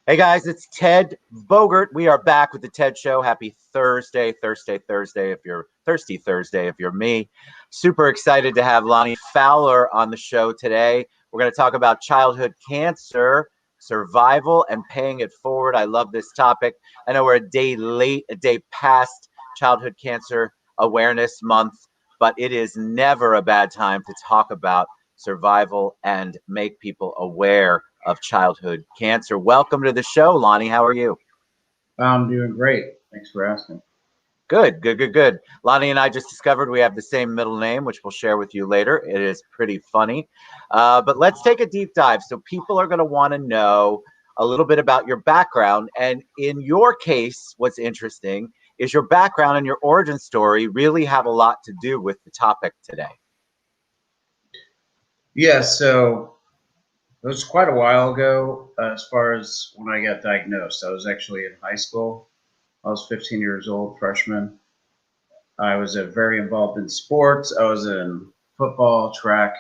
Hey guys, it's Ted Bogert. We are back with the Ted Show. Happy Thursday if you're thirsty Thursday if you're me. Super excited to have Lonnie Fowler on the show today. We're going to talk about childhood cancer, survival, and paying it forward. I love this topic. I know we're a day late, a day past Childhood Cancer Awareness Month, but it is never a bad time to talk about survival and make people aware of childhood cancer. Welcome to the show, Lonnie. How are you? I'm doing great. Thanks for asking. Good. Lonnie and I just discovered we have the same middle name, which we'll share with you later. It is pretty funny. But let's take a deep dive. So people are going to want to know a little bit about your background. And in your case, what's interesting is your background and your origin story really have a lot to do with the topic today. Yeah, so it was quite a while ago as far as when I got diagnosed. I was actually in high school. I was 15 years old, freshman. I was very involved in sports. I was in football, track,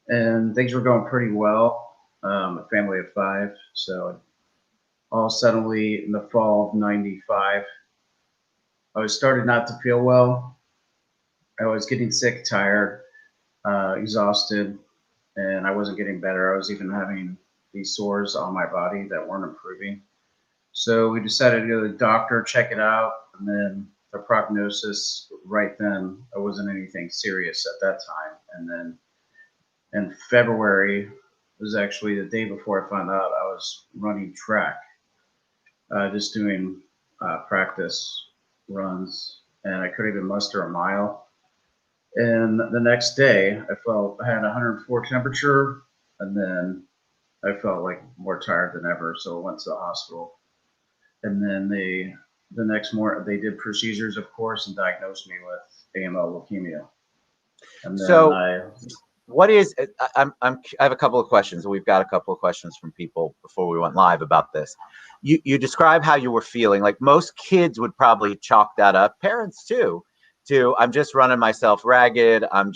and things were going pretty well. A family of five. So all suddenly in the fall of 95, I was started not to feel well. I was getting sick, tired, exhausted, and I wasn't getting better. I was even having these sores on my body that weren't improving. So we decided to go to the doctor, check it out, and then the prognosis right then, it wasn't anything serious at that time. And then in February, was actually the day before I found out I was running track, just doing practice runs, and I couldn't even muster a mile. And the next day, I had 104 temperature, and then I felt like more tired than ever, so I went to the hospital. And then the next morning, they did procedures, of course, and diagnosed me with AML leukemia. And then So what is I have a couple of questions. We've got a couple of questions from people before we went live about this. You describe how you were feeling. Like most kids would probably chalk that up, parents too, to I'm just running myself ragged, I'm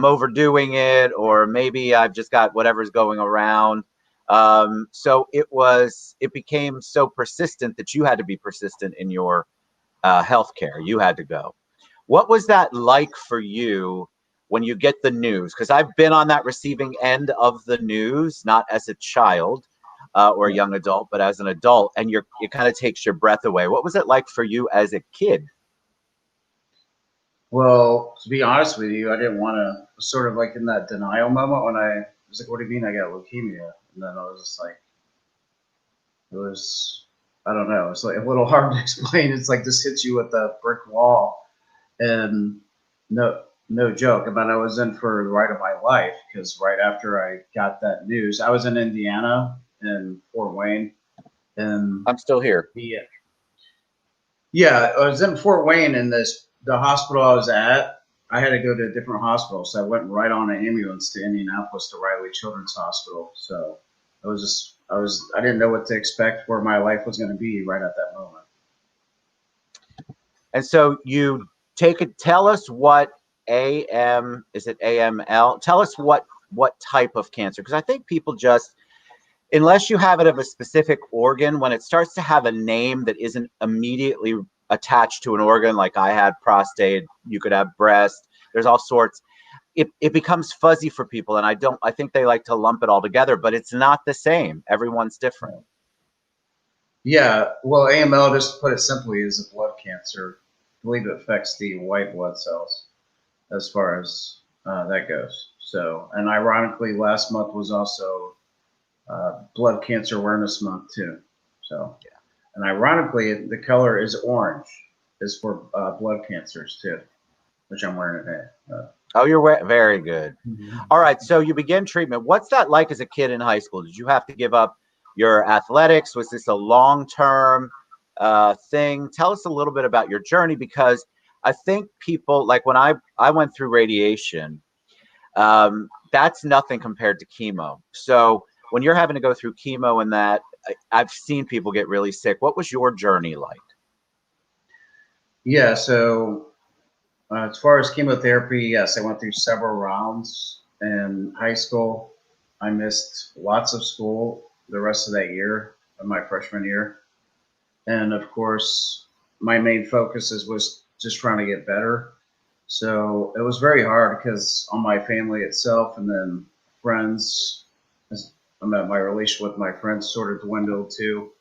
overdoing it, or maybe I've just got whatever's going around. So it became so persistent that you had to be persistent in your healthcare. You had to go. What was that like for you when you get the news? Because I've been on that receiving end of the news, not as a child or a yeah. young adult, but as an adult, and it kind of takes your breath away. What was it like for you as a kid? Well, to be honest with you, I didn't want to, sort of like in that denial moment when I was like, what do you mean I got leukemia? And then I was just like, it was, I don't know, it's like a little hard to explain. It's like this hits you with a brick wall. And no joke about I was in for the ride of my life because right after I got that news, I was in Indiana in Fort Wayne, and I'm still here. the yeah, I was in Fort Wayne, and the hospital I was at, I had to go to a different hospital, so I went right on an ambulance to Indianapolis to Riley Children's Hospital. So I didn't know what to expect, where my life was going to be right at that moment. And so you take it. Tell us what AM is it AML? Tell us what type of cancer, because I think people just unless you have it of a specific organ, when it starts to have a name that isn't immediately attached to an organ, like I had prostate, you could have breast, there's all sorts. It becomes fuzzy for people, and I think they like to lump it all together, but it's not the same. Everyone's different. Yeah, well, AML, just to put it simply, is a blood cancer. I believe it affects the white blood cells as far as that goes. So, and ironically, last month was also Blood Cancer Awareness Month too. So, and ironically, the color is orange, is for blood cancers too, which I'm wearing today. Oh, very good. Mhm. All right, so you begin treatment. What's that like as a kid in high school? Did you have to give up your athletics? Was this a long-term thing? Tell us a little bit about your journey, because I think people like when I went through radiation, that's nothing compared to chemo. So when you're having to go through chemo and that, I've seen people get really sick. What was your journey like? Yeah, so as far as chemotherapy, yes, I went through several rounds in high school. I missed lots of school. the rest of that year of my freshman year. And of course, my main was just trying to get better. So it was very hard because on my family itself and then friends, my relation with my friends sort of dwindled too.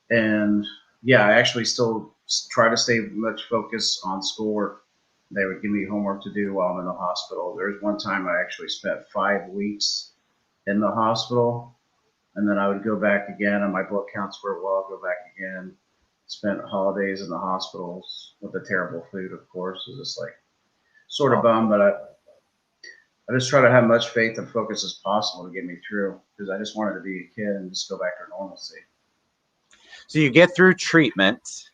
And yeah, I actually still try to stay much focused on schoolwork. They would give me homework to do while I'm in the hospital. There was one time I actually spent 5 weeks in the hospital, and then I would go back again, and my blood counts were well. I'd go back again. Spent holidays in the hospitals with the terrible food, of course. It was just like sort of Oh. bummed, but I just try to have much faith and focus as possible to get me through because I just wanted to be a kid and just go back to normalcy. So you get through treatment,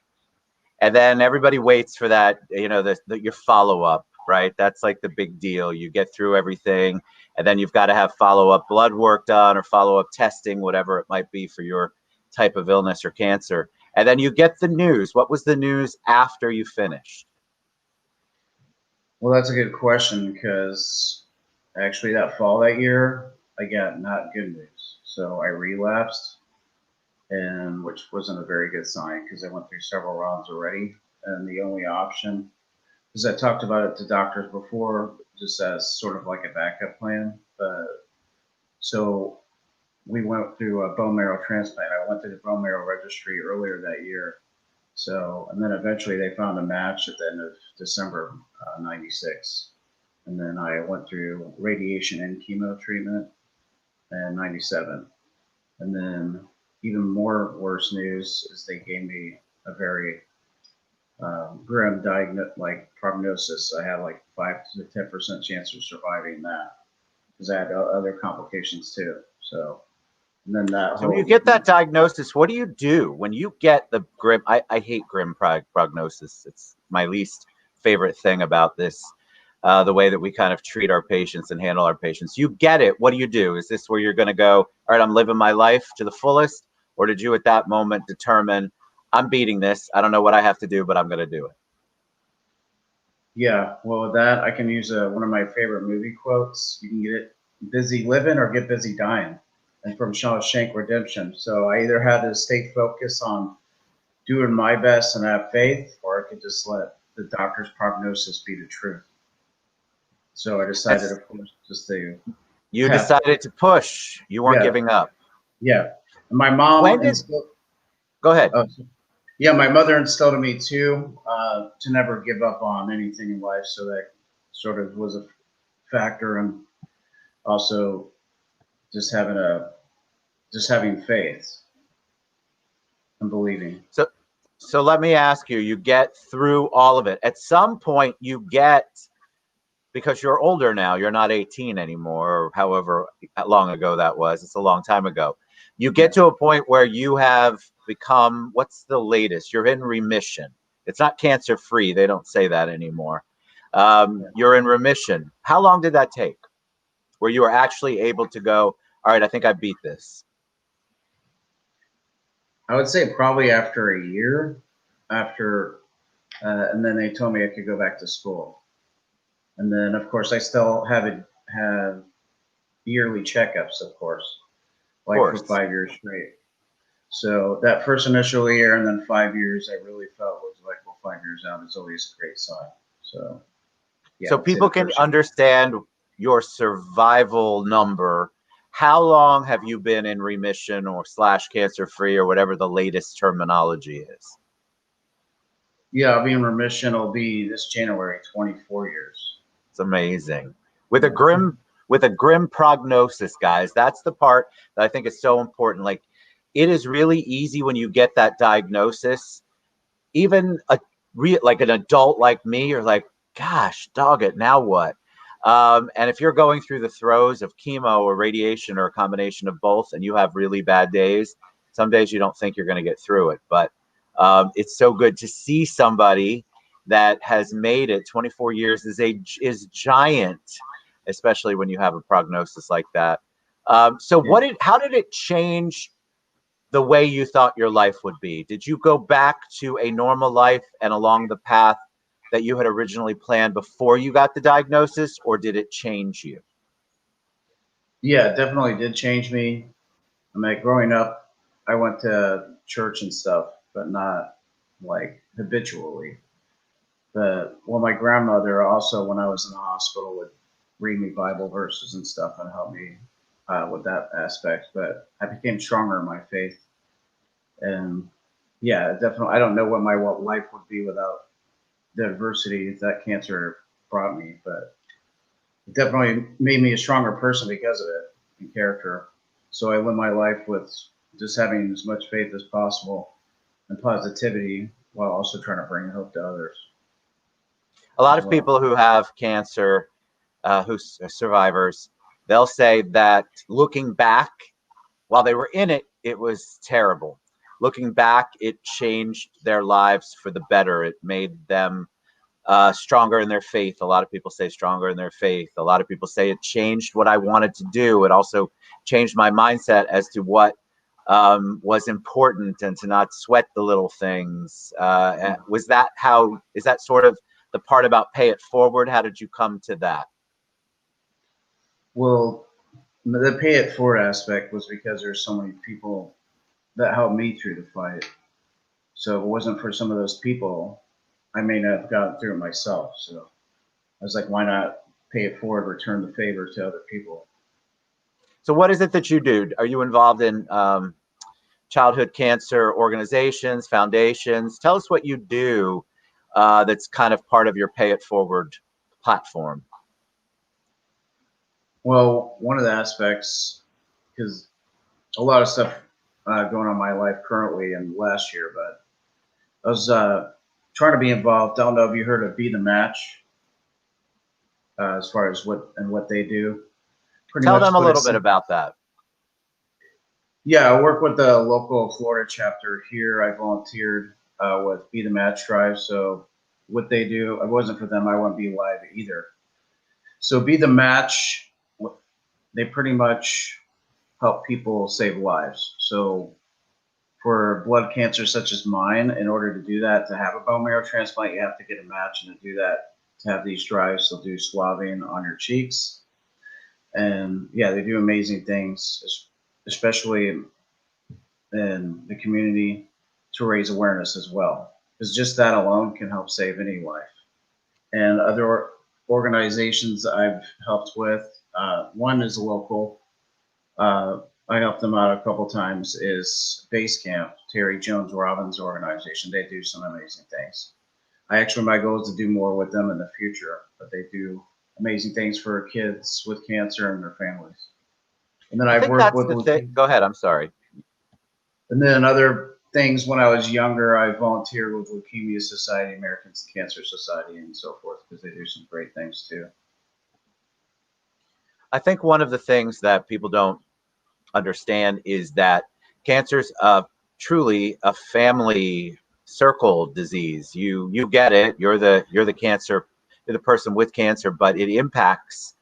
and then everybody waits for that, your follow up, right? That's like the big deal. You get through everything, and then you've got to have follow up blood work done or follow up testing, whatever it might be for your type of illness or cancer. And then you get the news. What was the news after you finished? Well, that's a good question because actually that fall that year, I got not good news. So I relapsed, and which wasn't a very good sign because I went through several rounds already. And the only option, because I talked about it to doctors before, just as sort of like a backup plan. So we went through a bone marrow transplant. I went to the bone marrow registry earlier that year. So, and then eventually they found a match at the end of December '96. And then I went through radiation and chemo treatment in '97. And then even more worse news is they gave me a very grim prognosis. I had like 5 to 10% chance of surviving that because I had other complications too. So, and then that So when you whole get that diagnosis, what do you do when you get the grim? I hate grim prognosis. It's my least favorite thing about this, the way that we kind of treat our patients and handle our patients. You get it. What do you do? Is this where you're going to go, all right, I'm living my life to the fullest? Or did you at that moment determine, I'm beating this. I don't know what I have to do, but I'm going to do it? Yeah, well, with that, I can use one of my favorite movie quotes. You can get it busy living or get busy dying. And from Shawshank Redemption. So I either had to stay focused on doing my best and have faith, or I could just let the doctor's prognosis be the truth. So I decided, That's, of course, just to you have, decided to push. You weren't yeah, giving up. yeah. And my When mom did, instilled, go ahead. oh, yeah, my mother instilled in me too to never give up on anything in life. So that sort of was a factor, and also just having faith and believing. So, so let me ask you, you get through all of it. At some point you get, because you're older now, you're not 18 anymore, or however long ago that was. It's a long time ago. You get Yeah, to a point where you have become, what's the latest? You're in remission. It's not cancer free. They don't say that anymore. yeah. You're in remission. How long did that take? Where you were actually able to go, all right, I think I beat this. I would say probably after a year, after, and then they told me I could go back to school. And then, of course, I still have yearly checkups, of course, Of like for course. 5 years straight. So that first initial year and then 5 years, I really felt was like, well, 5 years out is always a great sign. So yeah, I So would say people the can first year. understand your survival number. How long have you been in remission or slash cancer free or whatever the latest terminology is? Yeah, I'll be in remission. It'll be this January, 24 years. It's amazing. With a Yeah. grim prognosis, guys. That's the part that I think is so important. Like, it is really easy when you get that diagnosis. Even like an adult like me, you're like, gosh, dog it, now what? And if you're going through the throes of chemo or radiation or a combination of both, and you have really bad days, some days you don't think you're going to get through it. But it's so good to see somebody that has made it. 24 years is giant, especially when you have a prognosis like that. So Yeah. how did it change the way you thought your life would be? Did you go back to a normal life and along the path that you had originally planned before you got the diagnosis, or did it change you? Yeah, it definitely did change me. I mean, growing up, I went to church and stuff, but not like habitually. But well, my grandmother also, when I was in the hospital, would read me Bible verses and stuff and help me with that aspect. But I became stronger in my faith, and yeah, definitely. I don't know what life would be without the adversity that cancer brought me, but it definitely made me a stronger person because of it and character. So I live my life with just having as much faith as possible and positivity while also trying to bring hope to others A lot as of well. people who have cancer, survivors, they'll say that looking back, while they were in it, it was terrible. Looking back, it changed their lives for the better. It made them stronger in their faith. A lot of people say stronger in their faith. A lot of people say it changed what I wanted to do. It also changed my mindset as to what was important and to not sweat the little things. Yeah. Was that how, is that sort of the part about pay it forward? How did you come to that? Well, the pay it forward aspect was because there's so many people that helped me through the fight. So if it wasn't for some of those people, I may not have gotten through it myself. So I was like, why not pay it forward, return the favor to other people? So, what is it that you do? Are you involved in childhood cancer organizations, foundations? Tell us what you do that's kind of part of your pay it forward platform. Well, one of the aspects, because a lot of stuff going on in my life currently and last year, but I was trying to be involved. I don't know if you heard of Be the Match as far as what they do. Pretty Tell much them a put it little bit simple. about that. Yeah, I work with the local Florida chapter here. I volunteered with Be the Match Drive. So what they do, if it wasn't for them, I wouldn't be alive either. So Be the Match, they pretty much help people save lives. So for blood cancer such as mine, in order to do that, to have a bone marrow transplant, you have to get a match, and to do that, to have these drives, they'll do swabbing on your cheeks, and yeah, they do amazing things, especially in the community to raise awareness as well. Because just that alone can help save any life. And other organizations I've helped with, one is local. I helped them out a couple times. Is Base Camp, Terry Jones Robbins organization. They do some amazing things. My goal is to do more with them in the future, but they do amazing things for kids with cancer and their families. And then I I've think worked that's with the thing. Go ahead. I'm sorry. And then other things when I was younger, I volunteered with Leukemia Society, American Cancer Society, and so forth because they do some great things too. I think one of the things that people don't understand is that cancer's truly a family circle disease. You get it. You're the cancer. You're the person with cancer, but it impacts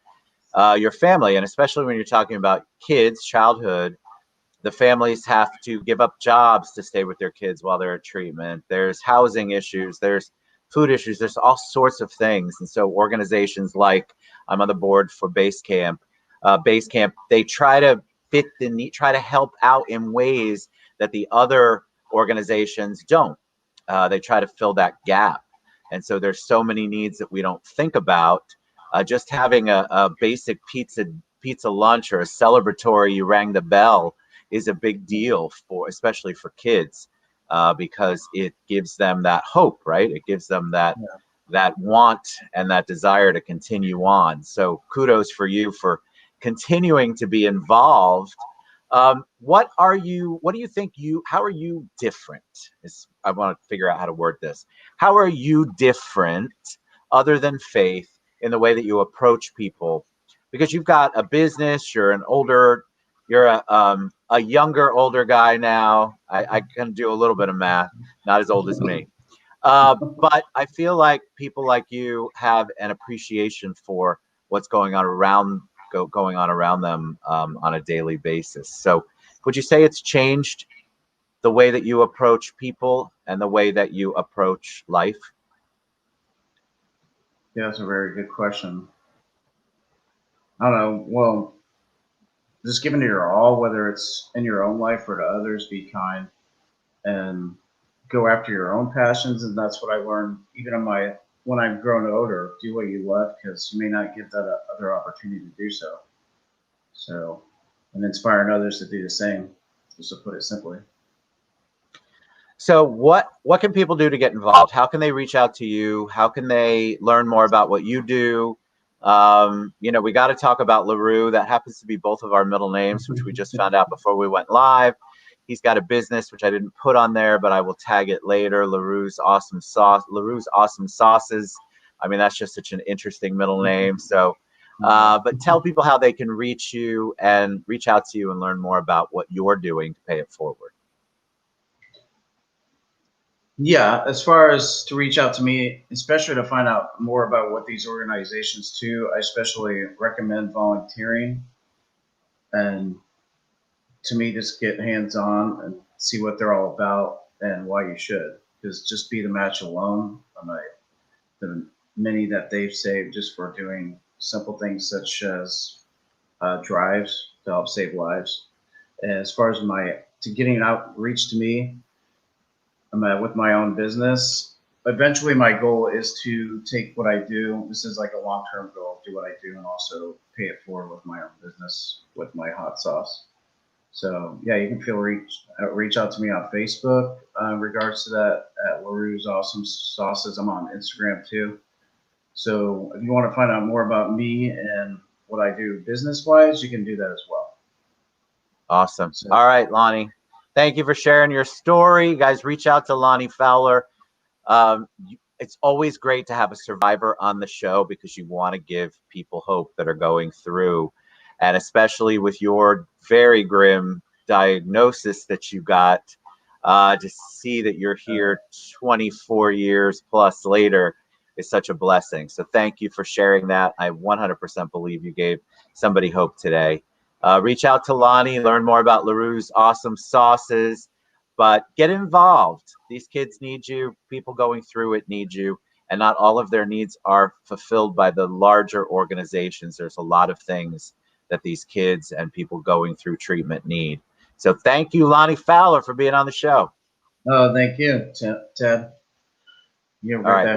your family, and especially when you're talking about kids, childhood. The families have to give up jobs to stay with their kids while they're at treatment. There's housing issues. There's food issues. There's all sorts of things, and so organizations like I'm on the board for Base Camp, they try to fit the need, try to help out in ways that the other organizations don't. They try to fill that gap, and so there's so many needs that we don't think about. Just having a basic pizza lunch or a celebratory, you rang the bell, is a big deal for, especially for kids, because it gives them that hope, right? It gives them Yeah. that want and that desire to continue on. So kudos for you for continuing to be involved. What do you think how are you different? I want to figure out how to word this. How are you different other than faith in the way that you approach people? Because you've got a business, you're a younger, older guy now. I can do a little bit of math, not as old as me. But I feel like people like you have an appreciation for what's going on around them on a daily basis. So, would you say it's changed the way that you approach people and the way that you approach life? Yeah, that's a very good question. I don't know. Well, just giving it your all, whether it's in your own life or to others. Be kind and go after your own passions, and that's what I learned even in my when I've grown older. Do what you love because you may not get that other opportunity to do so. So, and inspiring others to do the same, just to put it simply. So what can people do to get involved? How can they reach out to you? How can they learn more about what you do? We got to talk about LaRue. That happens to be both of our middle names, which we just found out before we went live. He's got a business which I didn't put on there, but I will tag it later. LaRue's Awesome Sauce. LaRue's Awesome Sauces. I mean, that's just such an interesting middle name. So, but tell people how they can reach you and reach out to you and learn more about what you're doing to pay it forward. Yeah, as far as to reach out to me, especially to find out more about what these organizations do, I especially recommend volunteering and to me just get hands on and see what they're all about and why you should. Because just be the match alone, the many that they've saved just for doing simple things such as drives to help save lives. And as far as my to getting outreach to me, I'm with my own business. Eventually, my goal is to take what I do. This is like a long-term goal. Do what I do, and also pay it forward with my own business with my hot sauce. So yeah, you can reach out to me on Facebook in regards to that at LaRue's Awesome Sauces. I'm on Instagram too. So if you want to find out more about me and what I do business-wise, you can do that as well. Awesome. So, All right, Lonnie. Thank you for sharing your story. You guys reach out to Lonnie Fowler. It's always great to have a survivor on the show because you want to give people hope that are going through, and especially with your very grim diagnosis that you got, to see that you're here 24 years plus later is such a blessing. So thank you for sharing that. I 100% believe you gave somebody hope today. Reach out to Lonnie, learn more about LaRue's Awesome Sauces, but get involved. These kids need you. People going through it need you. And not all of their needs are fulfilled by the larger organizations. There's a lot of things that these kids and people going through treatment need. So thank you, Lonnie Fowler, for being on the show. oh, thank you, Ted. You have a All great right, day. y'all.